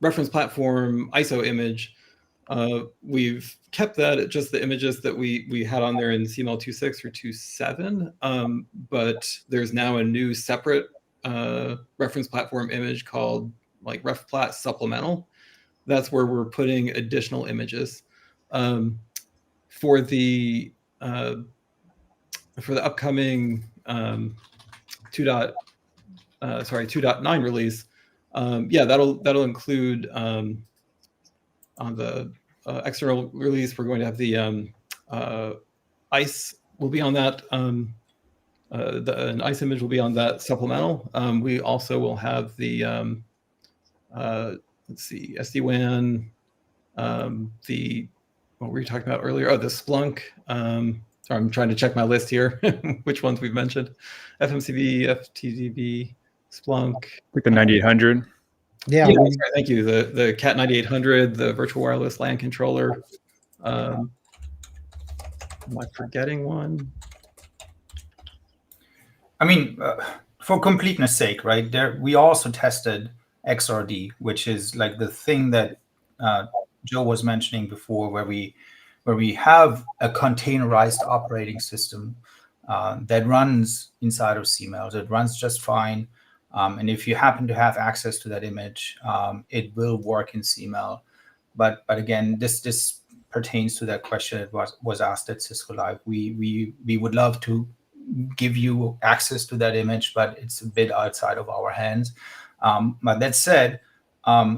reference platform ISO image, we've kept that at just the images that we had on there in CML 2.6 or 2.7, but there's now a new separate reference platform image called like RefPlat Supplemental. That's where we're putting additional images. For the upcoming 2.9 release, yeah, that'll include on the external release. We're going to have the ICE will be on that. An ICE image will be on that supplemental. We also will have the let's see, SD-WAN. What were you talking about earlier? Oh, the Splunk. Sorry, I'm trying to check my list here. Which ones we've mentioned? FMCV, FTDB, Splunk. Like the 9800. Yeah. Sorry, thank you. The Cat 9800, the virtual wireless LAN controller. Am I forgetting one? I mean, for completeness sake, right? We also tested XRD, which is like the thing that Joe was mentioning before, where we have a containerized operating system that runs inside of CML. It runs just fine. And if you happen to have access to that image, it will work in CML. But again, this pertains to that question that was asked at Cisco Live. We would love to give you access to that image, but it's a bit outside of our hands. But that said,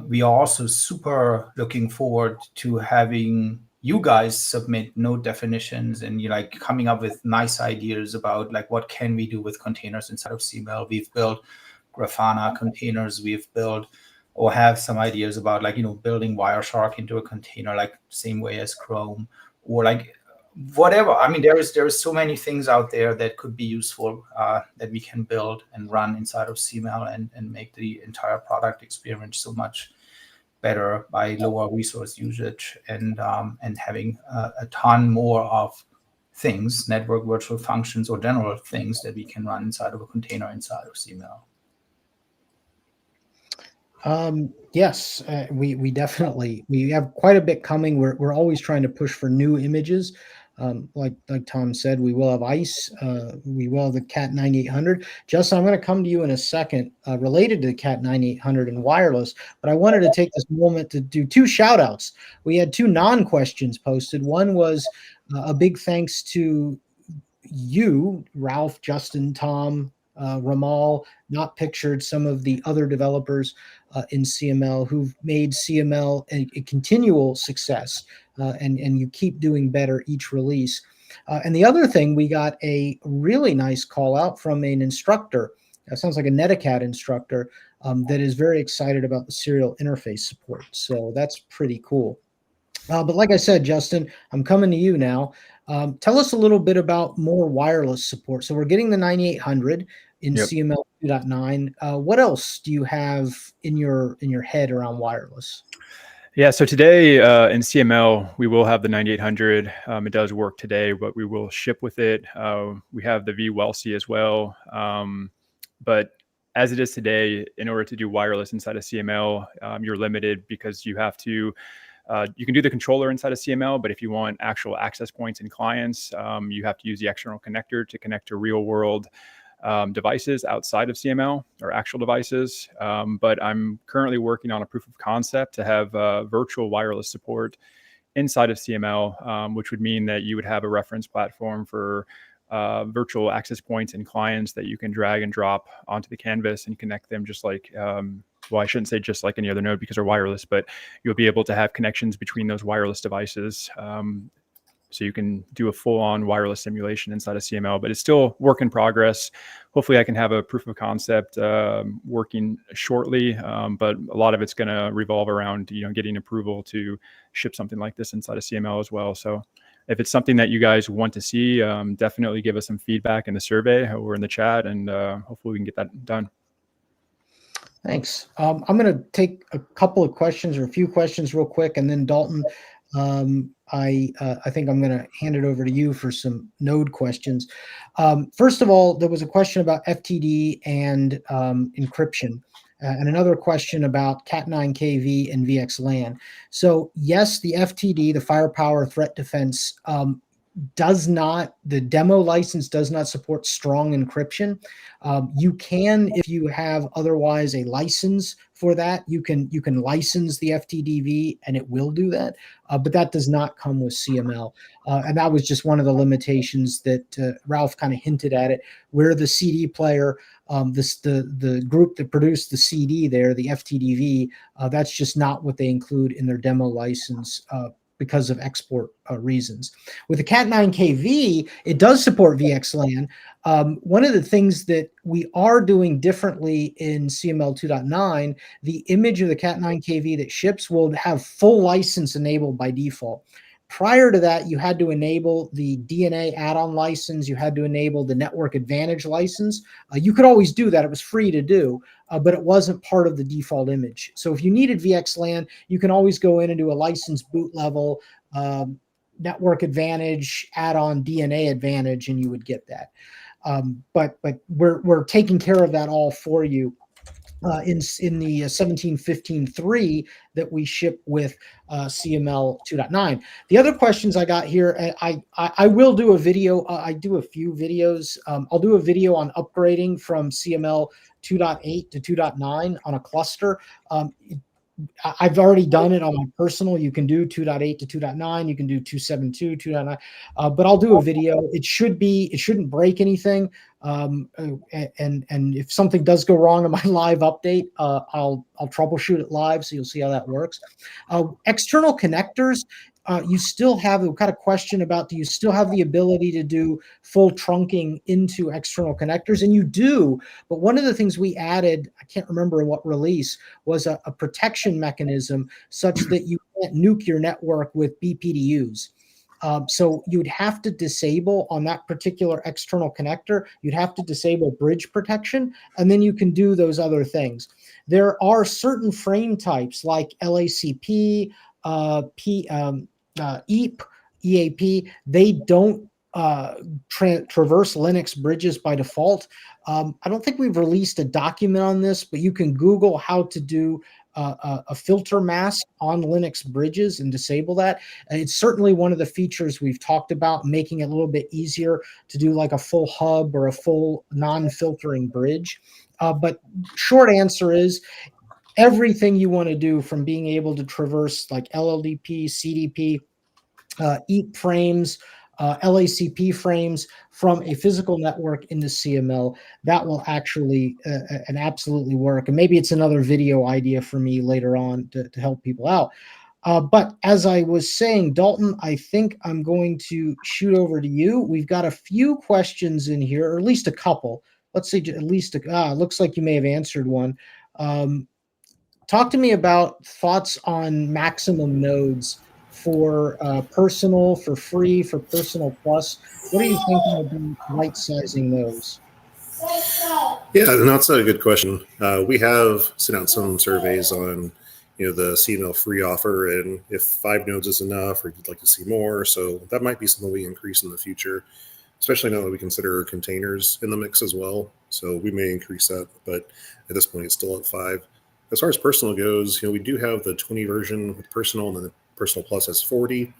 we are also super looking forward to having you guys submit node definitions and like coming up with nice ideas about like what can we do with containers inside of CML. We've built Grafana containers. We've built or have some ideas about like, building Wireshark into a container, like same way as Chrome, or like whatever. I mean, there is so many things out there that could be useful that we can build and run inside of CML and make the entire product experience so much better by lower resource usage and having a ton more of things, network virtual functions or general things that we can run inside of a container inside of CML. Yes, we definitely, we have quite a bit coming. We're always trying to push for new images. Like Tom said, we will have ICE, we will have the Cat 9800. Justin, I'm going to come to you in a second related to the Cat 9800 and wireless, but I wanted to take this moment to do two shout outs. We had two non-questions posted. One was a big thanks to you, Ralph, Justin, Tom, Ramal, not pictured, some of the other developers in CML who've made CML a continual success, and you keep doing better each release. And the other thing, we got a really nice call out from an instructor. That sounds like a Neticat instructor that is very excited about the serial interface support. So that's pretty cool. But like I said, Justin, I'm coming to you now. Tell us a little bit about more wireless support. So we're getting the 9800 in CML 2.9. What else do you have in your head around wireless? Yeah, so today in CML, we will have the 9800. It does work today, but we will ship with it. We have the V-Welsi as well. But as it is today, in order to do wireless inside of CML, you're limited because you have to, you can do the controller inside of CML, but if you want actual access points and clients, you have to use the external connector to connect to real world devices outside of CML or actual devices. But I'm currently working on a proof of concept to have virtual wireless support inside of CML, which would mean that you would have a reference platform for virtual access points and clients that you can drag and drop onto the canvas and connect them just like, well, I shouldn't say just like any other node because they're wireless, but you'll be able to have connections between those wireless devices. So you can do a full-on wireless simulation inside of CML, but it's still work in progress. Hopefully I can have a proof of concept working shortly, but a lot of it's going to revolve around, getting approval to ship something like this inside of CML as well. So if it's something that you guys want to see, definitely give us some feedback in the survey or in the chat, and hopefully we can get that done. Thanks. I'm going to take a couple of questions or a few questions real quick, and then Dalton, I think I'm going to hand it over to you for some node questions. First of all, there was a question about FTD and encryption, and another question about Cat9KV and VXLAN. So yes, the FTD, the firepower threat defense, the demo license does not support strong encryption. You can, if you have otherwise a license for that, you can license the FTDV and it will do that, but that does not come with CML. And that was just one of the limitations that Ralph kind of hinted at it. We're the CD player, the group that produced the CD there, the FTDV, that's just not what they include in their demo license because of export reasons. With the Cat9KV, it does support VXLAN. One of the things that we are doing differently in CML 2.9, the image of the Cat9KV that ships will have full license enabled by default. Prior to that, you had to enable the DNA add-on license. You had to enable the Network Advantage license. You could always do that. It was free to do, but it wasn't part of the default image. So if you needed VXLAN, you can always go in and do a license boot level Network Advantage add-on DNA Advantage, and you would get that. But we're taking care of that all for you. In the 17.15.3 that we ship with CML 2.9. The other questions I got here, I will do a video. I do a few videos. I'll do a video on upgrading from CML 2.8 to 2.9 on a cluster. I've already done it on my personal. You can do 2.8 to 2.9. You can do 2.7.2, 2.9. But I'll do a video. It shouldn't break anything. And if something does go wrong in my live update, I'll troubleshoot it live, so you'll see how that works. External connectors. You still have a kind of question about, do you still have the ability to do full trunking into external connectors? And you do, but one of the things we added, I can't remember in what release, was a protection mechanism such that you can't nuke your network with BPDUs. So you'd have to disable on that particular external connector, you'd have to disable bridge protection, and then you can do those other things. There are certain frame types like LACP, EAP, they don't traverse Linux bridges by default. I don't think we've released a document on this, but you can Google how to do a filter mask on Linux bridges and disable that. And it's certainly one of the features we've talked about, making it a little bit easier to do like a full hub or a full non-filtering bridge. But short answer is, everything you want to do, from being able to traverse like LLDP, CDP, EAP frames, LACP frames from a physical network into CML, that will actually and absolutely work. And maybe it's another video idea for me later on to help people out. But as I was saying, Dalton, I think I'm going to shoot over to you. We've got a few questions in here, or at least a couple. Let's see, at least looks like you may have answered one. Talk to me about thoughts on maximum nodes for personal, for free, for personal plus. What are you thinking about right sizing those? Yeah, and that's a good question. We have sent out some surveys on, the CML free offer, and if 5 nodes is enough, or you'd like to see more. So that might be something we increase in the future, especially now that we consider containers in the mix as well. So we may increase that, but at this point, it's still at 5. As far as personal goes, we do have the 20 version with personal, and then the personal plus has 40.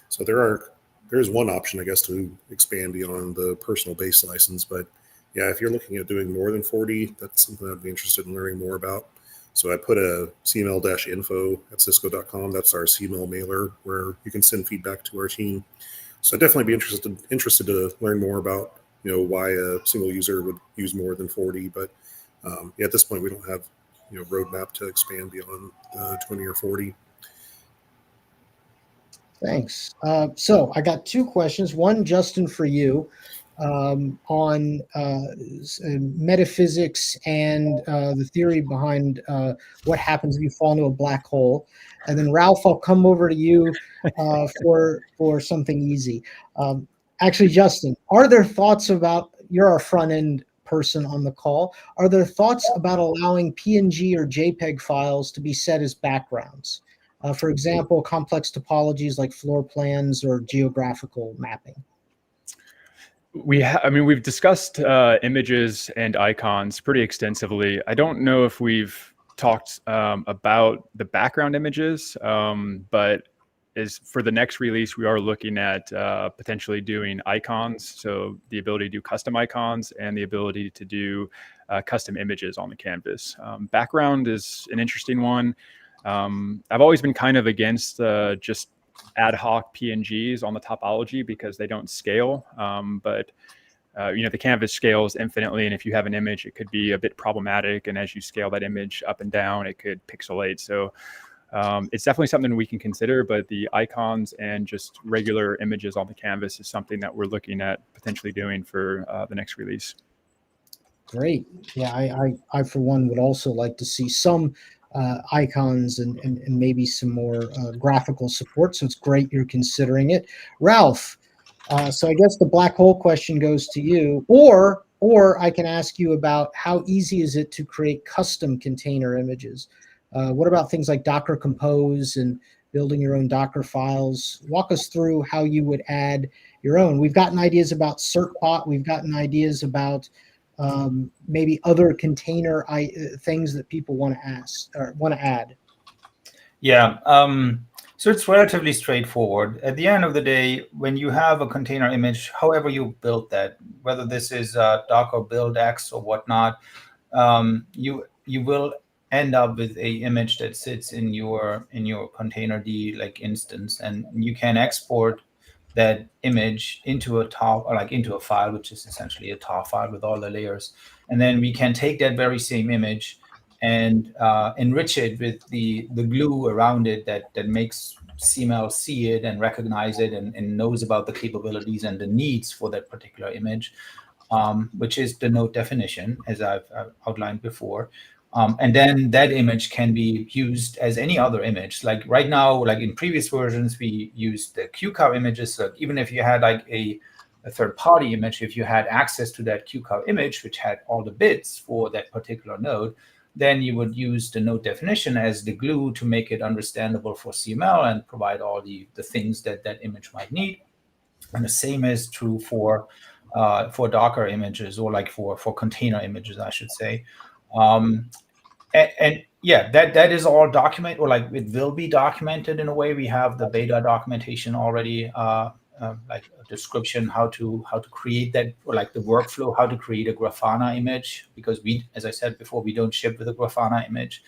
So there's one option, I guess, to expand beyond the personal base license. But yeah, if you're looking at doing more than 40, that's something I'd be interested in learning more about. So I put a CML-info at Cisco.com. That's our CML mailer where you can send feedback to our team. So I'd definitely be interested to learn more about why a single user would use more than 40. But yeah, at this point, we don't have roadmap to expand beyond 20 or 40. Thanks. So I got 2 questions. One, Justin, for you on metaphysics and the theory behind what happens if you fall into a black hole. And then Ralph, I'll come over to you for something easy. Actually, Justin, are there thoughts about, you're our front end person on the call, are there thoughts about allowing PNG or JPEG files to be set as backgrounds? For example, complex topologies like floor plans or geographical mapping. We've discussed images and icons pretty extensively. I don't know if we've talked about the background images, but for the next release, we are looking at potentially doing icons. So the ability to do custom icons and the ability to do custom images on the canvas. Background is an interesting one. I've always been kind of against just ad hoc PNGs on the topology because they don't scale. But the canvas scales infinitely, and if you have an image, it could be a bit problematic. And as you scale that image up and down, it could pixelate. So it's definitely something we can consider. But the icons and just regular images on the canvas is something that we're looking at potentially doing for the next release. Great. Yeah, I for one would also like to see some icons and maybe some more graphical support. So it's great you're considering it. Ralph, so I guess the black hole question goes to you, or I can ask you about how easy is it to create custom container images? What about things like Docker Compose and building your own Docker files? Walk us through how you would add your own. We've gotten ideas about CertBot. We've gotten ideas about maybe other container things that people want to ask or want to add. Yeah, so it's relatively straightforward. At the end of the day, when you have a container image, however you build that, whether this is Docker build X or whatnot, you will end up with a image that sits in your containerd like instance, and you can export that image into a TAR, or like into a file, which is essentially a TAR file with all the layers. And then we can take that very same image and enrich it with the glue around it that makes CML see it and recognize it and knows about the capabilities and the needs for that particular image, which is the node definition, as I've outlined before. And then that image can be used as any other image. Like right now, like in previous versions, we used the QCOW images. So even if you had like a third-party image, if you had access to that QCOW image, which had all the bits for that particular node, then you would use the node definition as the glue to make it understandable for CML and provide all the things that that image might need. And the same is true for Docker images, or like for container images, I should say. And yeah, that is all documented, or like it will be documented in a way. We have the beta documentation already, like a description how to create that, or like the workflow, how to create a Grafana image, because we, as I said before, we don't ship with a Grafana image,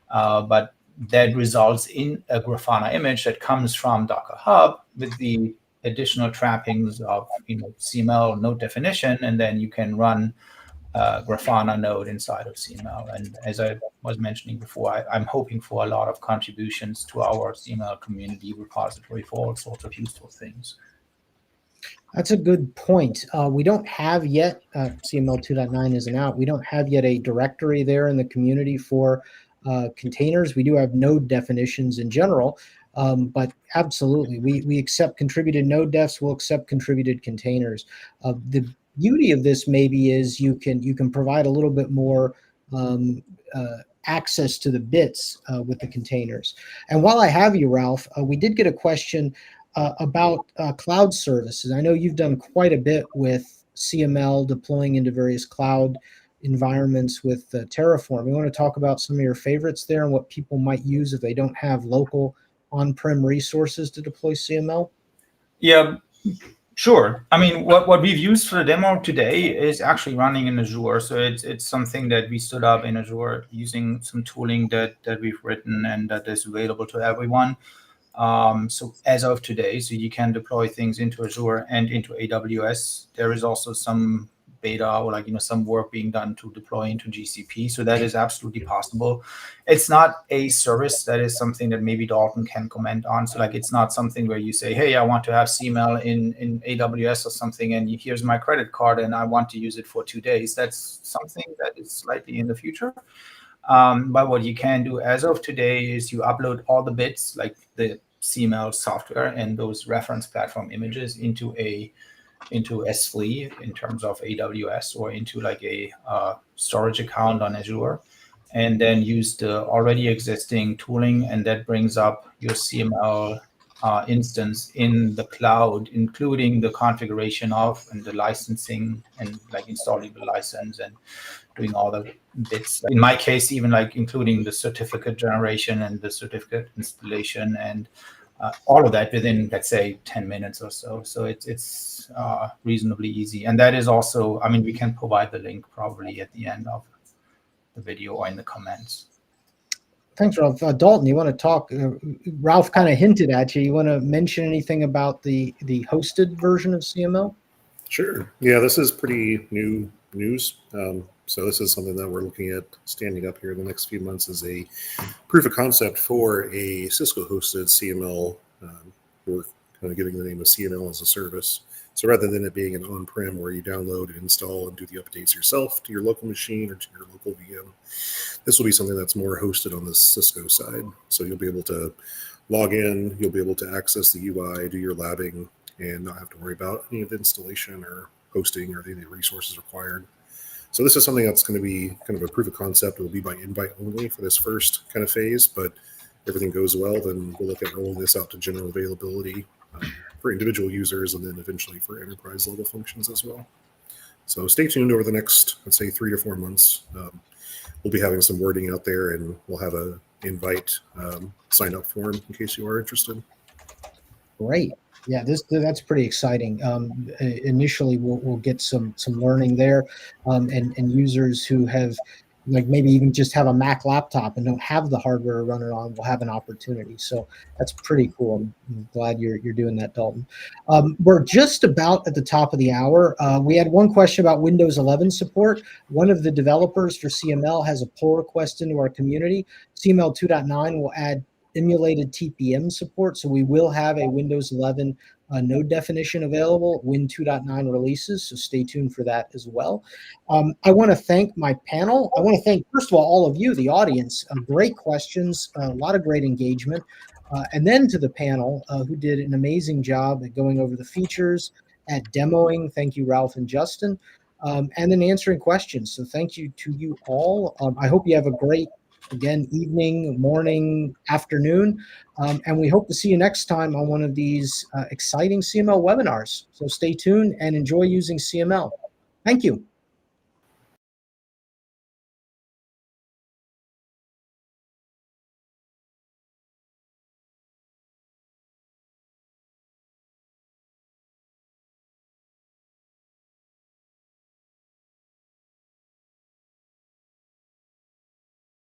but that results in a Grafana image that comes from Docker Hub with the additional trappings of CML node definition, and then you can run Grafana node inside of CML. And as I was mentioning before, I'm hoping for a lot of contributions to our CML community repository for all sorts of useful things. That's a good point. We don't have yet, CML 2.9 isn't out. We don't have yet a directory there in the community for containers. We do have node definitions in general, but absolutely, we accept contributed node defs. We'll accept contributed containers. The beauty of this maybe is you can provide a little bit more access to the bits with the containers. And while I have you, Ralph, we did get a question about cloud services. I know you've done quite a bit with CML deploying into various cloud environments with Terraform. We want to talk about some of your favorites there and what people might use if they don't have local on-prem resources to deploy CML. Yeah, sure. I mean, what we've used for the demo today is actually running in Azure. So it's something that we stood up in Azure using some tooling that we've written and that is available to everyone. So as of today, so you can deploy things into Azure and into AWS. There is also some beta or some work being done to deploy into GCP. So that is absolutely possible. It's not a service that is something that maybe Dalton can comment on. So it's not something where you say, hey, I want to have CML in AWS or something, and here's my credit card and I want to use it for 2 days. That's something that is slightly in the future. But what you can do as of today is you upload all the bits, like the CML software and those reference platform images into S3 in terms of AWS or into a storage account on Azure, and then use the already existing tooling, and that brings up your CML instance in the cloud, including the configuration of and the licensing and installing the license and doing all the bits. In my case, even including the certificate generation and the certificate installation and all of that within, let's say, 10 minutes or so. So it's reasonably easy. And that is also, I mean, we can provide the link probably at the end of the video or in the comments. Thanks, Ralph. Dalton, you want to talk? Ralph kind of hinted at you. You want to mention anything about the hosted version of CML? Sure. Yeah, this is pretty new news. So this is something that we're looking at standing up here in the next few months as a proof of concept for a Cisco hosted CML. We're kind of giving the name of CML as a service. So rather than it being an on-prem where you download and install and do the updates yourself to your local machine or to your local VM, this will be something that's more hosted on the Cisco side. So you'll be able to log in, you'll be able to access the UI, do your labbing, and not have to worry about any of the installation or hosting or any of the resources required. So this is something that's going to be kind of a proof of concept. It will be by invite only for this first kind of phase, but if everything goes well, then we'll look at rolling this out to general availability for individual users and then eventually for enterprise level functions as well. So stay tuned over the next, let's say, 3 to 4 months. We'll be having some wording out there, and we'll have a invite sign up form in case you are interested. Great. Yeah, that's pretty exciting. Initially, we'll get some learning there, and users who have maybe even just have a Mac laptop and don't have the hardware to run it on will have an opportunity. So that's pretty cool. I'm glad you're doing that, Dalton. We're just about at the top of the hour. We had one question about Windows 11 support. One of the developers for CML has a pull request into our community. CML 2.9 will add emulated TPM support, so we will have a Windows 11 node definition available Win 2.9 releases, so stay tuned for that as well. I want to thank my panel. I want to thank, first of all of you, the audience. Great questions, a lot of great engagement, and then to the panel who did an amazing job at going over the features, at demoing. Thank you, Ralph and Justin, and then answering questions. So thank you to you all. I hope you have a great, again, evening, morning, afternoon, and we hope to see you next time on one of these exciting CML webinars. So stay tuned and enjoy using CML. Thank you.